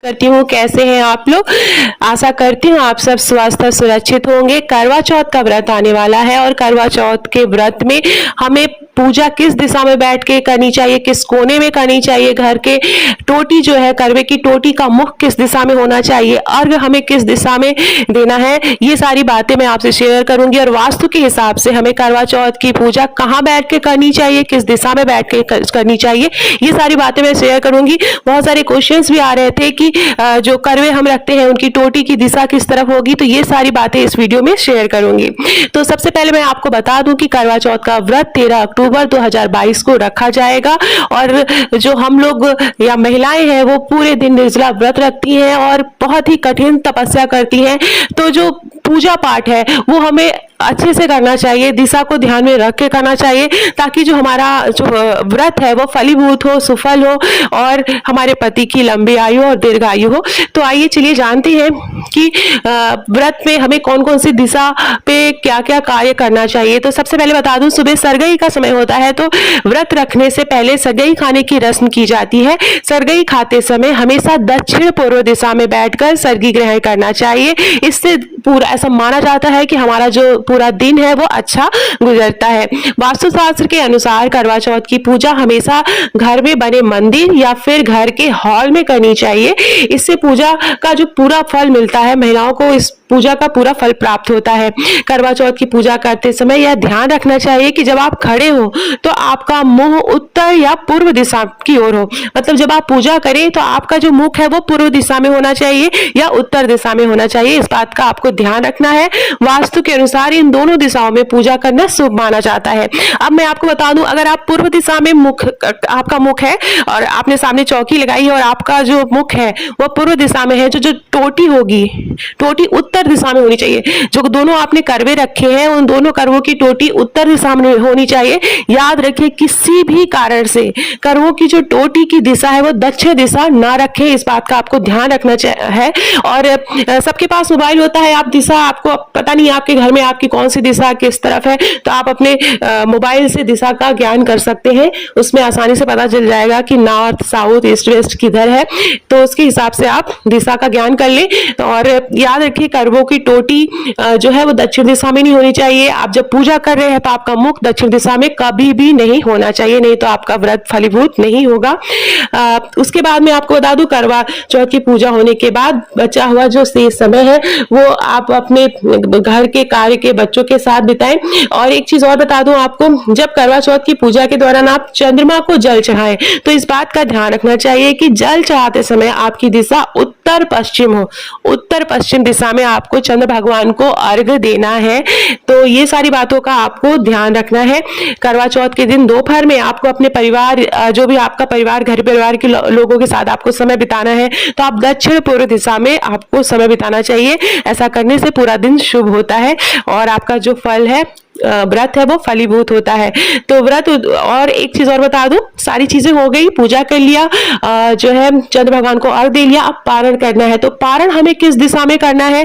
करती हूँ। कैसे हैं आप लोग? आशा करती हूँ आप सब स्वस्थ और सुरक्षित होंगे। करवा चौथ का व्रत आने वाला है और करवा चौथ के व्रत में हमें पूजा किस दिशा में बैठ के करनी चाहिए, किस कोने में करनी चाहिए, घर के टोटी जो है करवे की टोटी का मुख किस दिशा में होना चाहिए, अर्घ हमें किस दिशा में देना है, ये सारी बातें मैं आपसे शेयर करूंगी। और वास्तु के हिसाब से हमें करवा चौथ की पूजा कहाँ बैठ के करनी चाहिए, किस दिशा में बैठ के करनी चाहिए, ये सारी बातें मैं शेयर करूंगी। बहुत सारे क्वेश्चंस भी आ रहे थे कि जो करवे हम रखते हैं उनकी टोटी की दिशा किस तरफ होगी, तो ये सारी बातें इस वीडियो में शेयर करूंगी। तो सबसे पहले मैं आपको बता दूं कि करवा चौथ का व्रत 13 अक्टूबर 2022 को रखा जाएगा और जो हम लोग या महिलाएं हैं वो पूरे दिन निर्जला व्रत रखती हैं और बहुत ही कठिन तपस्या करती हैं। तो जो पूजा पाठ है वो हमें अच्छे से करना चाहिए, दिशा को ध्यान में रख के करना चाहिए, ताकि जो हमारा जो व्रत है वो फलीभूत हो, सुफल हो और हमारे पति की लंबी आयु और दीर्घायु हो। तो आइए चलिए जानते हैं कि व्रत में हमें कौन कौन सी दिशा पे क्या क्या कार्य करना चाहिए। तो सबसे पहले बता दूं, सुबह सरगई का समय होता है, तो व्रत रखने से पहले सरगई खाने की रस्म की जाती है। सरगई खाते समय हमेशा दक्षिण पूर्व दिशा में बैठकर सरगी ग्रहण करना चाहिए। इससे पूरा ऐसा माना जाता है कि हमारा जो पूरा दिन है वो अच्छा गुजरता है। वास्तुशास्त्र के अनुसार करवा चौथ की पूजा हमेशा घर में बने मंदिर या फिर घर के हॉल में करनी चाहिए। इससे पूजा का जो पूरा फल मिलता है, महिलाओं को इस पूजा का पूरा फल प्राप्त होता है। करवा चौथ की पूजा करते समय यह ध्यान रखना चाहिए कि जब आप खड़े हो तो आपका मुंह उत्तर या पूर्व दिशा की ओर हो। मतलब जब आप पूजा करें तो आपका जो मुख है वो पूर्व दिशा में होना चाहिए या उत्तर दिशा में होना चाहिए। इस बात का आपको ध्यान रखना है। वास्तु के अनुसार इन दोनों दिशाओं में पूजा करना शुभ माना जाता है। अब मैं आपको बता दूं, अगर आप पूर्व दिशा में आपका मुख है और आपने सामने चौकी लगाई है और आपका जो मुख है वो पूर्व दिशा में है, जो टोटी होगी, टोटी उत्तर दिशा में होनी चाहिए। जो दोनों आपने करवे रखे हैं उन दोनों करवों की टोटी उत्तर दिशा में होनी चाहिए। याद रखिए, किसी भी कारण से करवों की जो टोटी की दिशा है वो दक्षिण दिशा ना रखें, इस बात का आपको ध्यान रखना है। और सबके पास मोबाइल होता है, आप दिशा आपको पता नहीं आपके घर में आपकी कौन सी दिशा किस तरफ है, तो आप अपने मोबाइल से दिशा का ज्ञान कर सकते हैं। उसमें आसानी से पता चल जाएगा कि नॉर्थ साउथ ईस्ट वेस्ट किधर है, तो उसके हिसाब से आप दिशा का ज्ञान कर लें। और याद रखिए, करवों की टोटी जो है वो दक्षिण दिशा में नहीं होनी चाहिए। आप जब पूजा कर रहे हैं तो आपका मुख दक्षिण दिशा में कभी भी नहीं होना चाहिए, नहीं तो आपका व्रत फलीभूत नहीं होगा। उसके बाद में आपको बता दूं, करवा चौथ की पूजा होने के बाद बचा हुआ जो शेष समय है वो आप अपने घर के कार्य के बच्चों के साथ बिताएं। और एक चीज और बता दूं आपको, जब करवा चौथ की पूजा के दौरान आप चंद्रमा को जल चढ़ाएं तो इस बात का ध्यान रखना चाहिए कि जल चढ़ाते समय आपकी दिशा उत्तर पश्चिम हो। उत्तर पश्चिम दिशा में आपको चंद्र भगवान को अर्घ देना है। तो ये सारी बातों का आपको ध्यान रखना है। करवा चौथ के दिन दोपहर में आपको अपने परिवार, जो भी आपका परिवार, घर परिवार के लोगों के साथ आपको समय बिताना है, तो आप दक्षिण पूर्व दिशा में आपको समय बिताना चाहिए। ऐसा करने से पूरा दिन शुभ होता है और आपका जो फल है, व्रत है, वो फलीभूत होता है। तो व्रत, और एक चीज और बता दूं, सारी चीजें हो गई, पूजा कर लिया, जो है चंद्र भगवान को अर्घ दे लिया, अब पारण करना है। तो पारण हमें किस दिशा में करना है?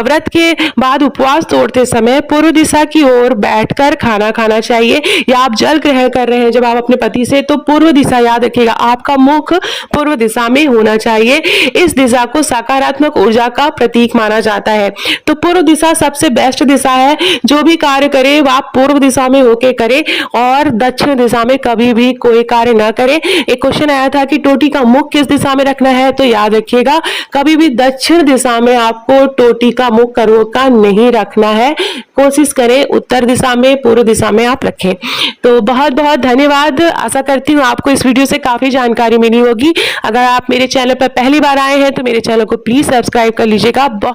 व्रत के बाद उपवास तोड़ते समय पूर्व दिशा की ओर बैठकर खाना खाना चाहिए, या आप जल ग्रहण कर रहे हैं जब आप अपने पति से, तो पूर्व दिशा, याद रखिएगा, आपका मुख पूर्व दिशा में होना चाहिए। इस दिशा को सकारात्मक ऊर्जा का प्रतीक माना जाता है। तो पूर्व दिशा सबसे बेस्ट दिशा है। जो भी कार्य करें वो आप पूर्व दिशा में होके करें और दक्षिण दिशा में कभी भी कोई कार्य ना करें। एक क्वेश्चन आया था कि टोटी का मुख किस दिशा में रखना है, तो याद रखिएगा, कभी भी दक्षिण दिशा में आपको टोटी का मुख करवों का नहीं रखना है। कोशिश करें उत्तर दिशा में, पूर्व दिशा में आप रखें। तो बहुत बहुत धन्यवाद। आशा करती हूँ आपको इस वीडियो से काफी जानकारी मिली होगी। अगर आप मेरे चैनल पर पहली बार आए हैं तो मेरे चैनल को प्लीज सब्सक्राइब कर लीजिएगा।